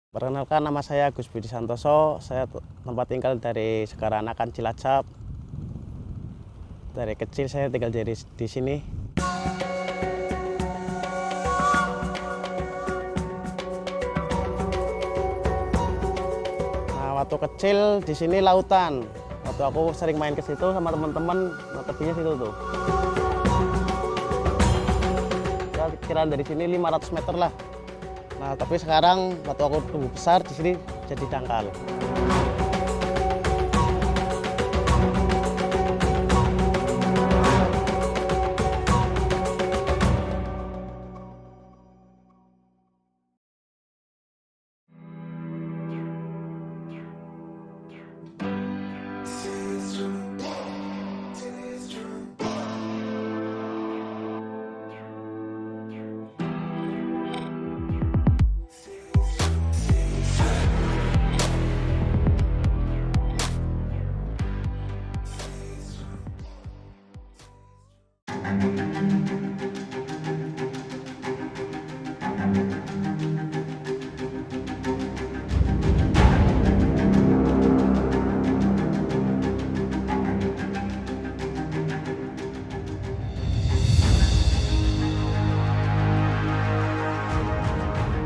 Perkenalkan, nama saya Gus Budi Santoso. Saya tempat tinggal dari Segaranakan, Cilacap. Dari kecil saya tinggal di sini. Nah, waktu kecil di sini lautan. Waktu aku sering main ke situ sama teman-teman, tepinya situ tuh. Kiraan dari sini 500 meter lah. Nah, tapi sekarang waktu aku tumbuh besar di sini jadi dangkal.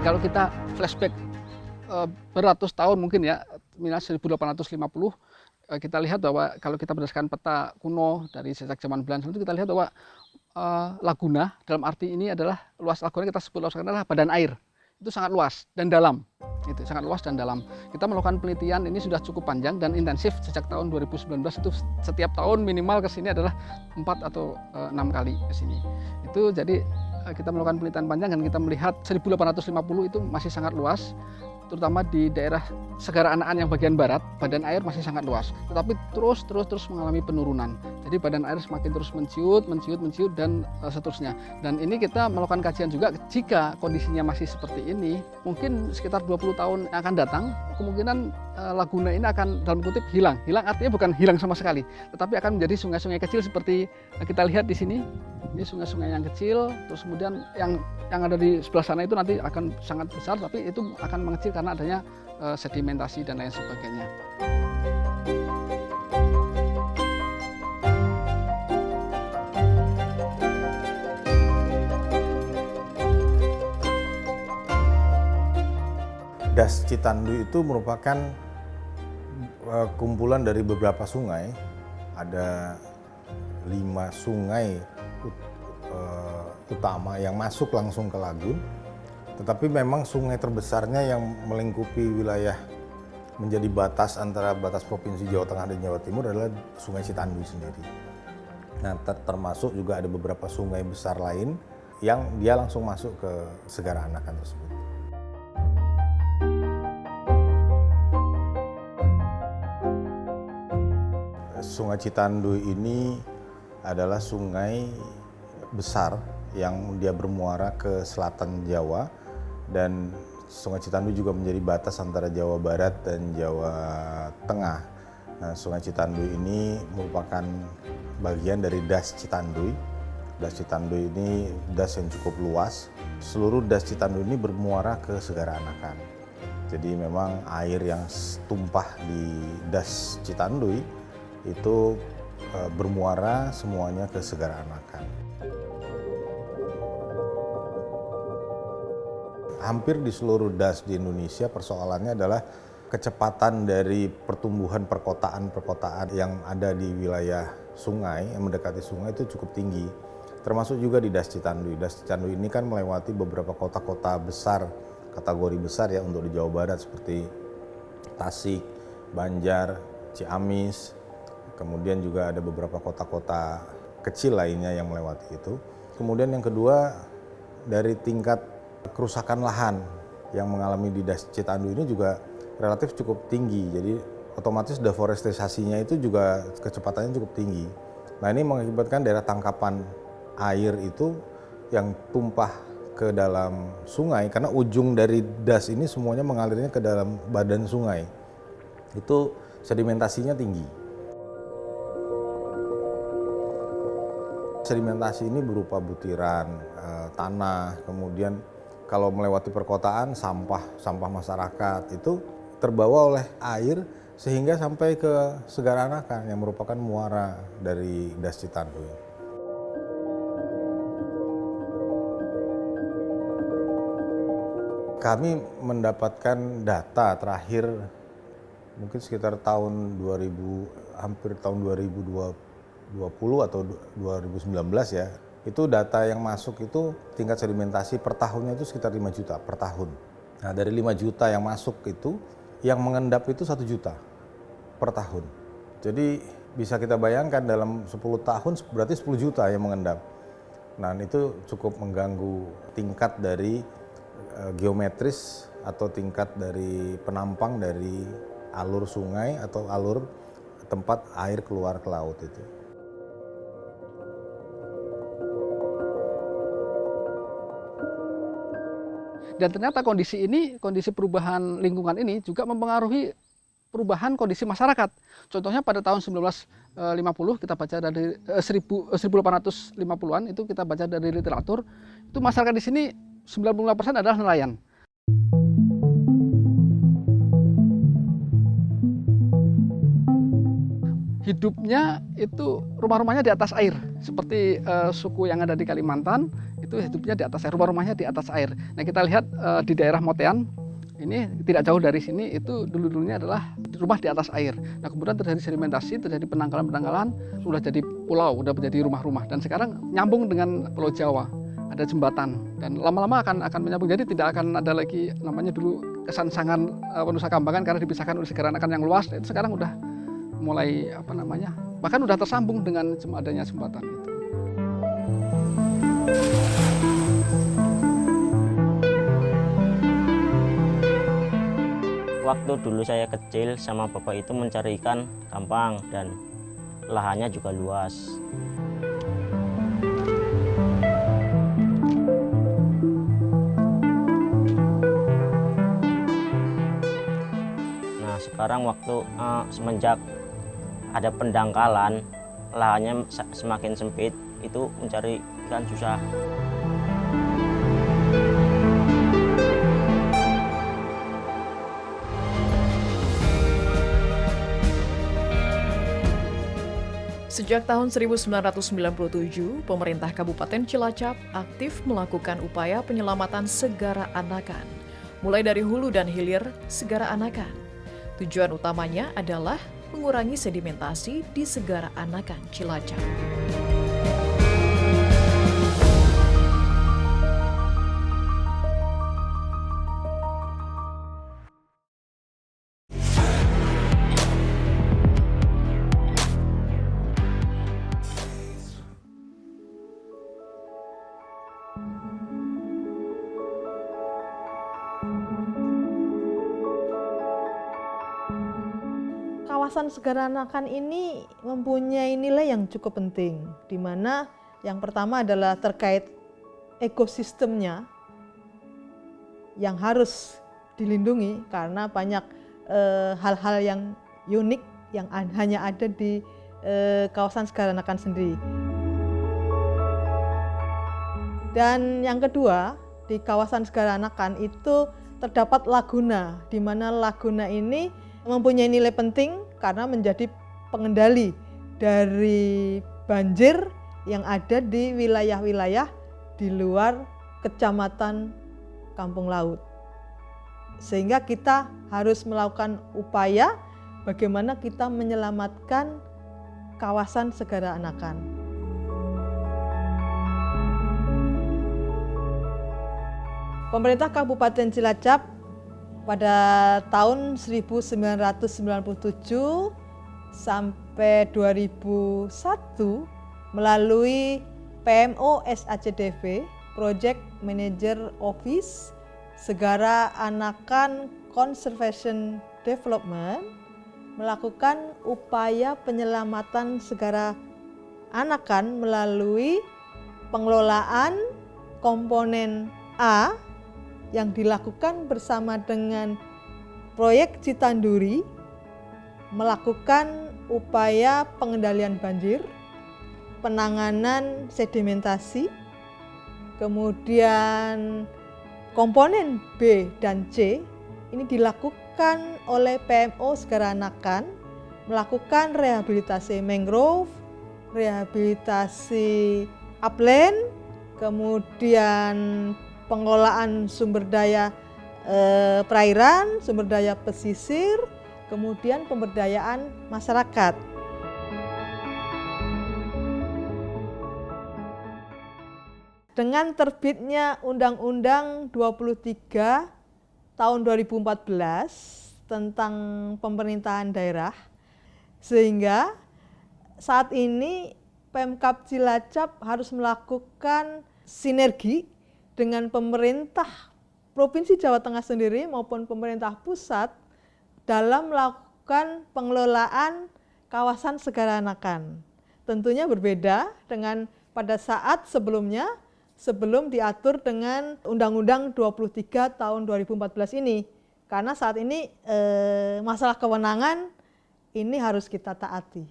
Kalau kita flashback beratus tahun mungkin ya, 1850, kita lihat bahwa kalau kita berdasarkan peta kuno dari sejak zaman Belanda itu kita lihat bahwa Laguna dalam arti ini adalah luas Laguna, kita sebut luas adalah badan air. Itu sangat luas dan dalam. Itu sangat luas dan dalam. Kita melakukan penelitian ini sudah cukup panjang dan intensif sejak tahun 2019. Itu setiap tahun minimal ke sini adalah 4 atau 6 kali ke sini. Itu jadi kita melakukan penelitian panjang dan kita melihat 1850 itu masih sangat luas, terutama di daerah Segara Anakan yang bagian barat, badan air masih sangat luas, tetapi terus mengalami penurunan. Jadi badan air semakin terus menciut dan seterusnya. Dan ini kita melakukan kajian juga, jika kondisinya masih seperti ini, mungkin sekitar 20 tahun yang akan datang, kemungkinan Laguna ini akan dalam kutip hilang. Hilang artinya bukan hilang sama sekali, tetapi akan menjadi sungai-sungai kecil seperti kita lihat di sini. Ini sungai-sungai yang kecil, terus kemudian yang ada di sebelah sana itu nanti akan sangat besar, tapi itu akan mengecil karena adanya sedimentasi dan lain sebagainya. Das Citanduy itu merupakan kumpulan dari beberapa sungai. Ada 5 sungai utama yang masuk langsung ke lagun. Tetapi memang sungai terbesarnya yang melingkupi wilayah menjadi batas antara batas Provinsi Jawa Tengah dan Jawa Timur adalah Sungai Citanduy sendiri. Nah, termasuk juga ada beberapa sungai besar lain yang dia langsung masuk ke Segara Anakan tersebut. Sungai Citanduy ini adalah sungai besar yang dia bermuara ke selatan Jawa, dan Sungai Citanduy juga menjadi batas antara Jawa Barat dan Jawa Tengah. Nah, Sungai Citanduy ini merupakan bagian dari Das Citanduy. Das Citanduy ini das yang cukup luas. Seluruh Das Citanduy ini bermuara ke Segara Anakan. Jadi memang air yang tumpah di Das Citanduy itu bermuara semuanya ke Segara Anakan. Hampir di seluruh das di Indonesia persoalannya adalah kecepatan dari pertumbuhan perkotaan yang ada di wilayah sungai, yang mendekati sungai itu cukup tinggi. Termasuk juga di Das Citanduy. Das Citanduy ini kan melewati beberapa kota-kota besar, kategori besar ya untuk di Jawa Barat seperti Tasik, Banjar, Ciamis, kemudian juga ada beberapa kota-kota kecil lainnya yang melewati itu. Kemudian yang kedua, dari tingkat kerusakan lahan yang mengalami di Das Citanduy ini juga relatif cukup tinggi. Jadi otomatis deforestasinya itu juga kecepatannya cukup tinggi. Nah, ini mengakibatkan daerah tangkapan air itu yang tumpah ke dalam sungai, karena ujung dari das ini semuanya mengalirnya ke dalam badan sungai. Itu sedimentasinya tinggi. Sedimentasi ini berupa butiran tanah, kemudian kalau melewati perkotaan sampah masyarakat itu terbawa oleh air sehingga sampai ke Segara Anakan yang merupakan muara dari Das Citanduy. Kami mendapatkan data terakhir mungkin sekitar tahun 2000, hampir tahun 2020 atau 2019 ya. Itu data yang masuk itu tingkat sedimentasi per tahunnya itu sekitar 5 juta per tahun. Nah dari 5 juta yang masuk itu, yang mengendap itu 1 juta per tahun. Jadi bisa kita bayangkan dalam 10 tahun berarti 10 juta yang mengendap. Nah itu cukup mengganggu tingkat dari geometris atau tingkat dari penampang dari alur sungai atau alur tempat air keluar ke laut itu. Dan ternyata kondisi perubahan lingkungan ini juga mempengaruhi perubahan kondisi masyarakat. Contohnya pada tahun 1950 kita baca dari 1850-an itu kita baca dari literatur, itu masyarakat di sini 95% adalah nelayan. Hidupnya itu rumah-rumahnya di atas air, seperti suku yang ada di Kalimantan itu hidupnya di atas air, rumah-rumahnya di atas air. Nah kita lihat di daerah Motean ini tidak jauh dari sini itu dulu-dulunya adalah rumah di atas air. Nah kemudian terjadi sedimentasi, terjadi penangkalan, sudah jadi pulau, sudah menjadi rumah-rumah dan sekarang nyambung dengan Pulau Jawa, ada jembatan dan lama-lama akan menyambung. Jadi tidak akan ada lagi namanya dulu kesansangan Nusa Kambangan karena dipisahkan oleh Segara Anakan yang luas. Itu sekarang udah mulai bahkan udah tersambung dengan adanya jembatan itu. Waktu dulu saya kecil sama bapak itu mencari ikan gampang dan lahannya juga luas. Nah sekarang waktu semenjak ada pendangkalan, lahannya semakin sempit, itu mencari ikan susah. Sejak tahun 1997, pemerintah Kabupaten Cilacap aktif melakukan upaya penyelamatan Segara Anakan, mulai dari hulu dan hilir Segara Anakan. Tujuan utamanya adalah mengurangi sedimentasi di Segara Anakan Cilacap. Kawasan Segara Anakan ini mempunyai nilai yang cukup penting, di mana yang pertama adalah terkait ekosistemnya yang harus dilindungi karena banyak hal-hal yang unik yang hanya ada di kawasan Segara Anakan sendiri. Dan yang kedua, di kawasan Segara Anakan itu terdapat laguna, di mana laguna ini mempunyai nilai penting karena menjadi pengendali dari banjir yang ada di wilayah-wilayah di luar Kecamatan Kampung Laut. Sehingga kita harus melakukan upaya bagaimana kita menyelamatkan kawasan Segara Anakan. Pemerintah Kabupaten Cilacap pada tahun 1997 sampai 2001 melalui PMO SACDV, Project Manager Office Segara Anakan Conservation Development, melakukan upaya penyelamatan Segara Anakan melalui pengelolaan komponen A yang dilakukan bersama dengan Proyek Citanduri, melakukan upaya pengendalian banjir, penanganan sedimentasi, kemudian komponen B dan C ini dilakukan oleh PMO Segara Anakan, melakukan rehabilitasi mangrove, rehabilitasi upland, kemudian pengelolaan sumber daya perairan, sumber daya pesisir, kemudian pemberdayaan masyarakat. Dengan terbitnya Undang-Undang 23 tahun 2014 tentang pemerintahan daerah, sehingga saat ini Pemkab Cilacap harus melakukan sinergi dengan pemerintah Provinsi Jawa Tengah sendiri maupun pemerintah pusat dalam melakukan pengelolaan kawasan Segara Anakan. Tentunya berbeda dengan pada saat sebelumnya, sebelum diatur dengan Undang-Undang 23 tahun 2014 ini. Karena saat ini masalah kewenangan ini harus kita taati.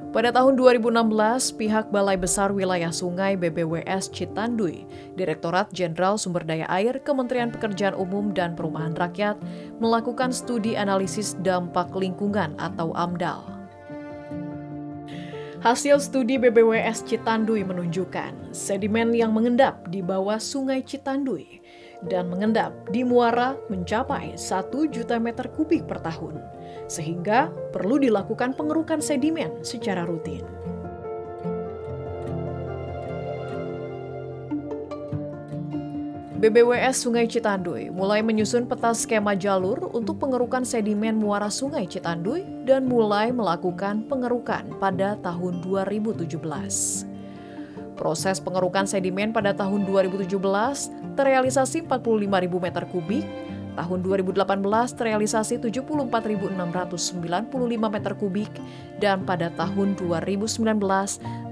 Pada tahun 2016, pihak Balai Besar Wilayah Sungai BBWS Citanduy, Direktorat Jenderal Sumber Daya Air, Kementerian Pekerjaan Umum dan Perumahan Rakyat, melakukan studi analisis dampak lingkungan atau AMDAL. Hasil studi BBWS Citanduy menunjukkan sedimen yang mengendap di bawah Sungai Citanduy dan mengendap di muara mencapai 1 juta meter kubik per tahun, sehingga perlu dilakukan pengerukan sedimen secara rutin. BBWS Sungai Citanduy mulai menyusun peta skema jalur untuk pengerukan sedimen muara Sungai Citanduy dan mulai melakukan pengerukan pada tahun 2017. Proses pengerukan sedimen pada tahun 2017 terrealisasi 45.000 meter kubik, tahun 2018 terrealisasi 74.695 meter kubik, dan pada tahun 2019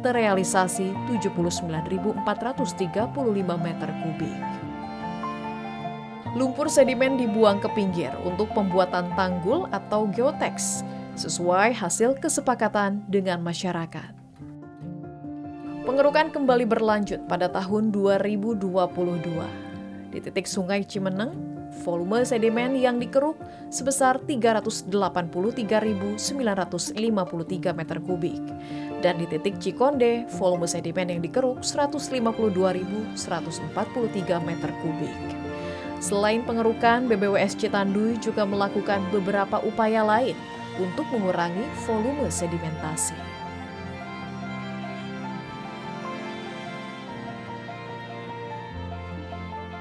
terrealisasi 79.435 meter kubik. Lumpur sedimen dibuang ke pinggir untuk pembuatan tanggul atau geoteks, sesuai hasil kesepakatan dengan masyarakat. Pengerukan kembali berlanjut pada tahun 2022. Di titik Sungai Cimeneng, volume sedimen yang dikeruk sebesar 383.953 meter kubik. Dan di titik Cikonde, volume sedimen yang dikeruk 152.143 meter kubik. Selain pengerukan, BBWS Citanduy juga melakukan beberapa upaya lain untuk mengurangi volume sedimentasi.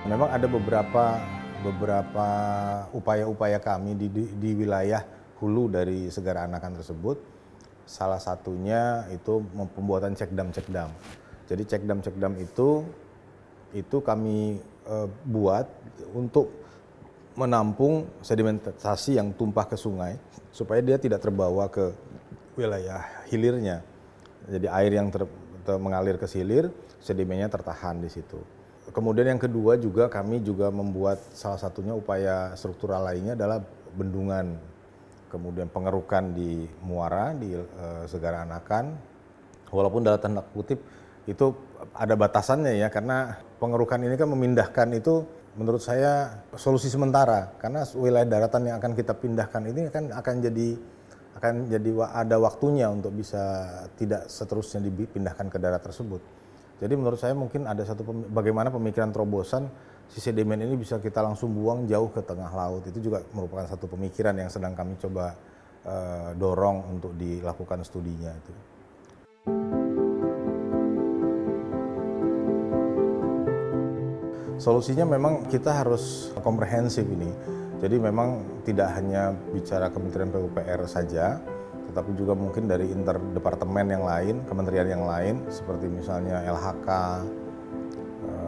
Memang ada beberapa upaya-upaya kami di wilayah hulu dari Segara Anakan tersebut. Salah satunya itu pembuatan cekdam. Jadi cekdam itu kami buat untuk menampung sedimentasi yang tumpah ke sungai supaya dia tidak terbawa ke wilayah hilirnya. Jadi air yang mengalir ke hilir, sedimennya tertahan di situ. Kemudian yang kedua juga kami juga membuat salah satunya upaya struktural lainnya adalah bendungan, kemudian pengerukan di muara di Segara Anakan. Walaupun dalam tanda kutip itu ada batasannya ya, karena pengerukan ini kan memindahkan itu menurut saya solusi sementara, karena wilayah daratan yang akan kita pindahkan ini kan akan jadi ada waktunya untuk bisa tidak seterusnya dipindahkan ke darat tersebut. Jadi menurut saya mungkin ada bagaimana pemikiran terobosan si sedimen ini bisa kita langsung buang jauh ke tengah laut. Itu juga merupakan satu pemikiran yang sedang kami coba dorong untuk dilakukan studinya itu. Solusinya memang kita harus komprehensif ini. Jadi memang tidak hanya bicara Kementerian PUPR saja, tetapi juga mungkin dari interdepartemen yang lain, kementerian yang lain, seperti misalnya LHK,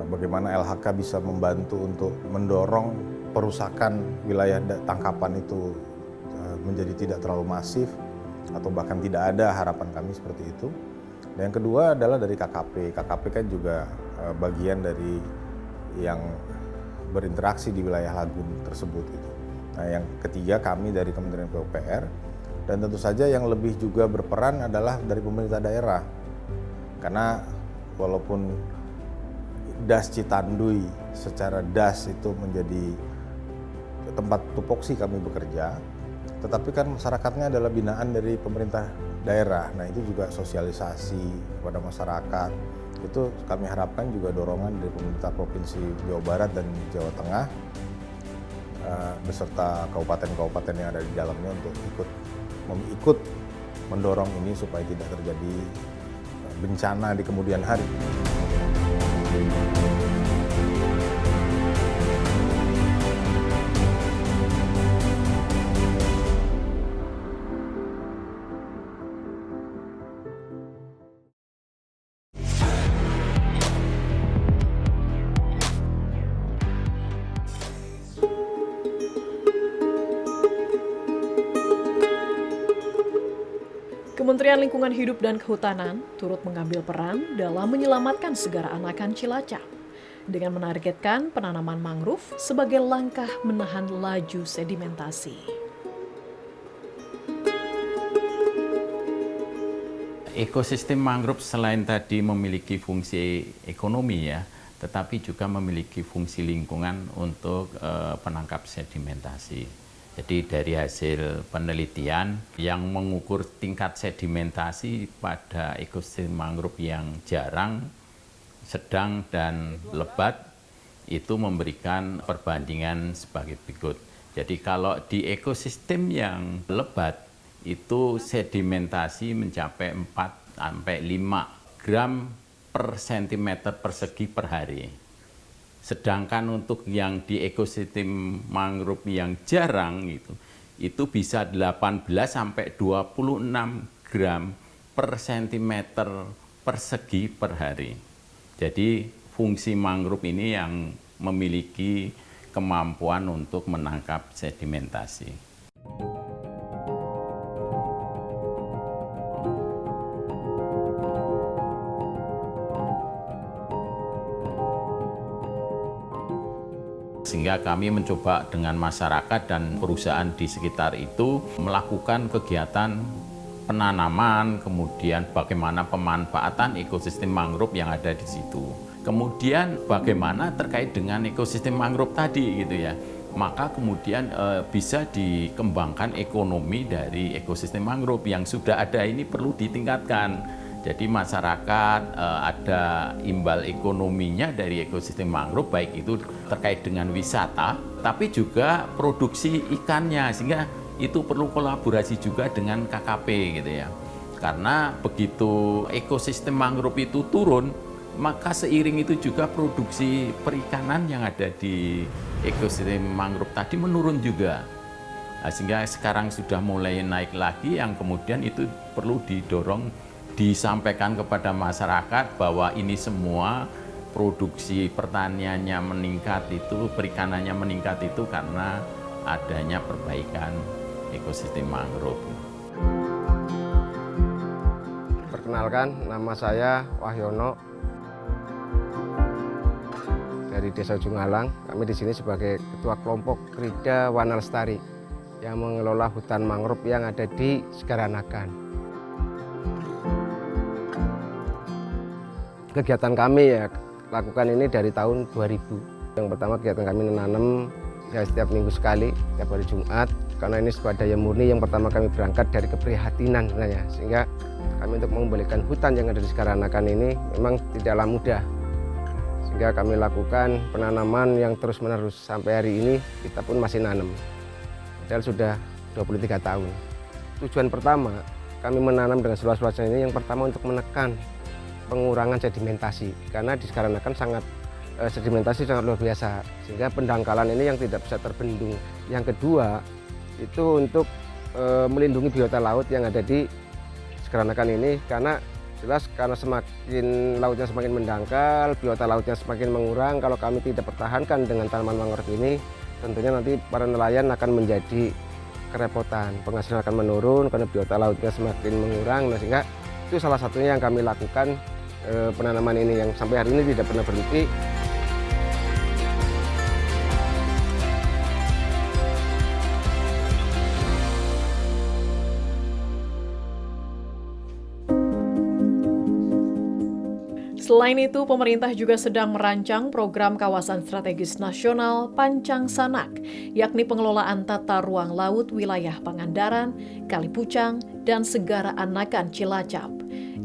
bagaimana LHK bisa membantu untuk mendorong perusakan wilayah tangkapan itu menjadi tidak terlalu masif, atau bahkan tidak ada, harapan kami seperti itu. Dan yang kedua adalah dari KKP. KKP kan juga bagian dari yang berinteraksi di wilayah lagun tersebut. Gitu. Nah, yang ketiga kami dari Kementerian PUPR Dan tentu saja yang lebih juga berperan adalah dari pemerintah daerah. Karena walaupun Das Citanduy secara das itu menjadi tempat tupoksi kami bekerja, tetapi kan masyarakatnya adalah binaan dari pemerintah daerah. Nah itu juga sosialisasi kepada masyarakat. Itu kami harapkan juga dorongan dari pemerintah Provinsi Jawa Barat dan Jawa Tengah beserta kabupaten-kabupaten yang ada di dalamnya untuk ikut mendorong ini supaya tidak terjadi bencana di kemudian hari. Kementerian Lingkungan Hidup dan Kehutanan turut mengambil peran dalam menyelamatkan Segara Anakan Cilacap dengan menargetkan penanaman mangrove sebagai langkah menahan laju sedimentasi. Ekosistem mangrove selain tadi memiliki fungsi ekonomi ya, tetapi juga memiliki fungsi lingkungan untuk penangkap sedimentasi. Jadi dari hasil penelitian yang mengukur tingkat sedimentasi pada ekosistem mangrove yang jarang, sedang, dan lebat itu memberikan perbandingan sebagai berikut. Jadi kalau di ekosistem yang lebat itu sedimentasi mencapai 4-5 gram per sentimeter persegi per hari. Sedangkan untuk yang di ekosistem mangrove yang jarang itu bisa 18-26 gram per sentimeter persegi per hari. Jadi fungsi mangrove ini yang memiliki kemampuan untuk menangkap sedimentasi. Sehingga kami mencoba dengan masyarakat dan perusahaan di sekitar itu melakukan kegiatan penanaman, kemudian bagaimana pemanfaatan ekosistem mangrove yang ada di situ. Kemudian bagaimana terkait dengan ekosistem mangrove tadi gitu ya. Maka kemudian bisa dikembangkan ekonomi dari ekosistem mangrove yang sudah ada ini perlu ditingkatkan. Jadi masyarakat ada imbal ekonominya dari ekosistem mangrove, baik itu terkait dengan wisata, tapi juga produksi ikannya, sehingga itu perlu kolaborasi juga dengan KKP gitu ya. Karena begitu ekosistem mangrove itu turun, maka seiring itu juga produksi perikanan yang ada di ekosistem mangrove tadi menurun juga. Nah, sehingga sekarang sudah mulai naik lagi, yang kemudian itu perlu didorong, disampaikan kepada masyarakat bahwa ini semua produksi pertaniannya meningkat itu, perikanannya meningkat itu karena adanya perbaikan ekosistem mangrove. Perkenalkan, nama saya Wahyono dari Desa Ujung Alang. Kami di sini sebagai ketua kelompok Krida Wana Lestari yang mengelola hutan mangrove yang ada di Segara Anakan. Kegiatan kami ya lakukan ini dari tahun 2000. Yang pertama kegiatan kami menanam ya setiap minggu sekali, setiap hari Jumat. Karena ini swadaya murni yang pertama kami berangkat dari keprihatinan sebenarnya. Sehingga kami untuk mengembalikan hutan yang ada di Segara Anakan ini memang tidaklah mudah. Sehingga kami lakukan penanaman yang terus-menerus sampai hari ini kita pun masih nanam. Padahal sudah 23 tahun. Tujuan pertama kami menanam dengan seluas-luasnya ini yang pertama untuk menekan pengurangan sedimentasi, karena di Segara Anakan sedimentasi sangat luar biasa, sehingga pendangkalan ini yang tidak bisa terbendung. Yang kedua itu untuk melindungi biota laut yang ada di Segara Anakan ini, karena jelas karena semakin lautnya semakin mendangkal, biota lautnya semakin mengurang. Kalau kami tidak pertahankan dengan tanaman mangrove ini, tentunya nanti para nelayan akan menjadi kerepotan, penghasilan akan menurun karena biota lautnya semakin mengurang. Nah, sehingga itu salah satunya yang kami lakukan, penanaman ini yang sampai hari ini tidak pernah berhenti. Selain itu, pemerintah juga sedang merancang program kawasan strategis nasional Pancang Sanak, yakni pengelolaan tata ruang laut wilayah Pangandaran, Kalipucang, dan Segara Anakan Cilacap,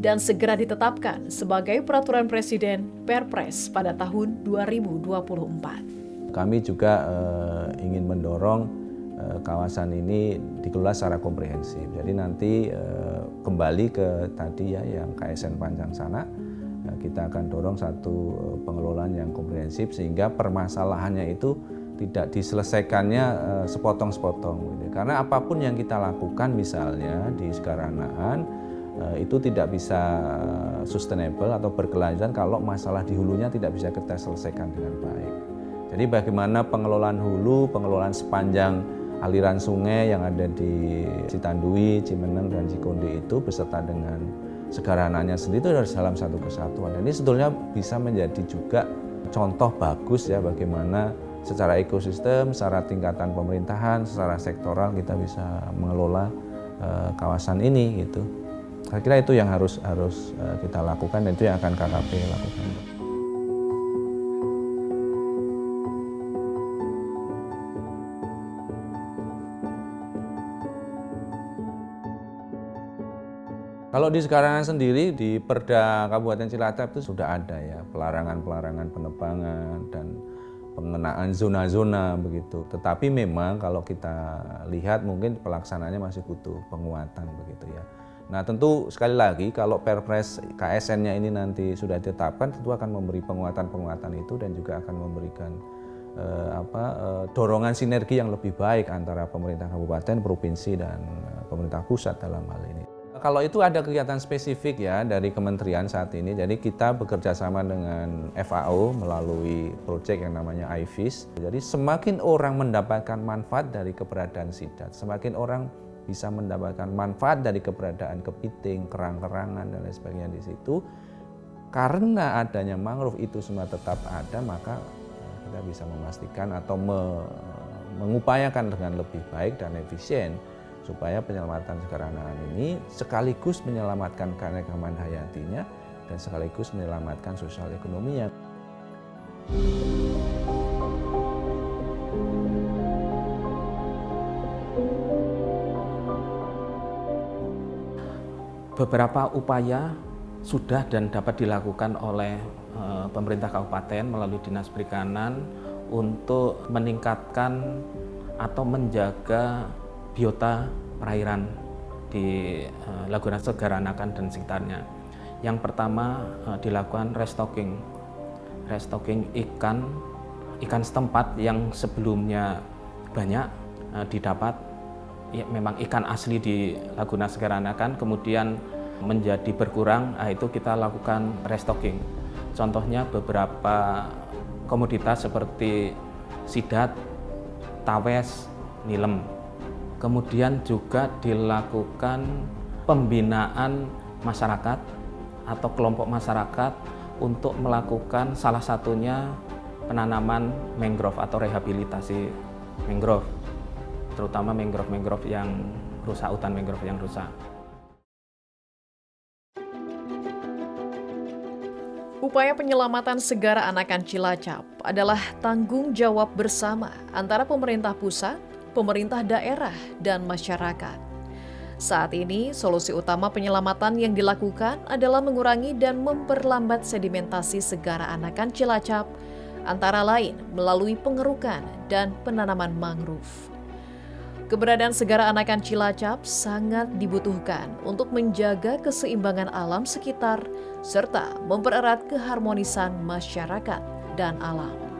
dan segera ditetapkan sebagai peraturan Presiden Perpres pada tahun 2024. Kami juga ingin mendorong kawasan ini dikelola secara komprehensif. Jadi nanti kembali ke tadi ya yang KSN Pancang Sanak, kita akan dorong satu pengelolaan yang komprehensif sehingga permasalahannya itu tidak diselesaikannya sepotong-sepotong. Gitu. Karena apapun yang kita lakukan misalnya di Segara Anakan itu tidak bisa sustainable atau berkelanjutan kalau masalah di hulunya tidak bisa kita selesaikan dengan baik. Jadi bagaimana pengelolaan hulu, pengelolaan sepanjang aliran sungai yang ada di Citandui, Cimeneng, dan Cikonde itu beserta dengan Segara Anaknya sendiri itu harus dalam satu kesatuan. Dan ini sebetulnya bisa menjadi juga contoh bagus ya bagaimana secara ekosistem, secara tingkatan pemerintahan, secara sektoral kita bisa mengelola kawasan ini gitu. Saya kira itu yang harus kita lakukan dan itu yang akan KKP lakukan. Kalau di Segara Anakan sendiri, di Perda Kabupaten Cilacap itu sudah ada ya pelarangan penebangan dan pengenaan zona-zona begitu. Tetapi memang kalau kita lihat mungkin pelaksanaannya masih butuh penguatan begitu ya. Nah tentu sekali lagi kalau Perpres KSN-nya ini nanti sudah ditetapkan tentu akan memberi penguatan itu dan juga akan memberikan dorongan sinergi yang lebih baik antara pemerintah kabupaten, provinsi dan pemerintah pusat dalam hal ini. Kalau itu ada kegiatan spesifik ya dari kementerian saat ini, jadi kita bekerja sama dengan FAO melalui proyek yang namanya IFIS. Jadi semakin orang mendapatkan manfaat dari keberadaan sidat, semakin orang bisa mendapatkan manfaat dari keberadaan kepiting, kerang-kerangan dan lain sebagainya di situ. Karena adanya mangrove itu semua tetap ada, maka kita bisa memastikan atau mengupayakan dengan lebih baik dan efisien supaya penyelamatan Segara Anakan ini sekaligus menyelamatkan keanekaragaman hayatinya dan sekaligus menyelamatkan sosial ekonominya. Beberapa upaya sudah dan dapat dilakukan oleh pemerintah kabupaten melalui Dinas Perikanan untuk meningkatkan atau menjaga biota perairan di Laguna Segara Anakan dan sekitarnya. Yang pertama dilakukan restocking ikan setempat yang sebelumnya banyak didapat ya, memang ikan asli di Laguna Segara Anakan kemudian menjadi berkurang, itu kita lakukan restocking. Contohnya beberapa komoditas seperti sidat, tawes, nilem. Kemudian juga dilakukan pembinaan masyarakat atau kelompok masyarakat untuk melakukan salah satunya penanaman mangrove atau rehabilitasi mangrove, terutama mangrove yang rusak, hutan mangrove yang rusak. Upaya penyelamatan Segara Anakan Cilacap adalah tanggung jawab bersama antara pemerintah pusat, pemerintah daerah, dan masyarakat. Saat ini, solusi utama penyelamatan yang dilakukan adalah mengurangi dan memperlambat sedimentasi Segara Anakan Cilacap, antara lain melalui pengerukan dan penanaman mangrove. Keberadaan Segara Anakan Cilacap sangat dibutuhkan untuk menjaga keseimbangan alam sekitar serta mempererat keharmonisan masyarakat dan alam.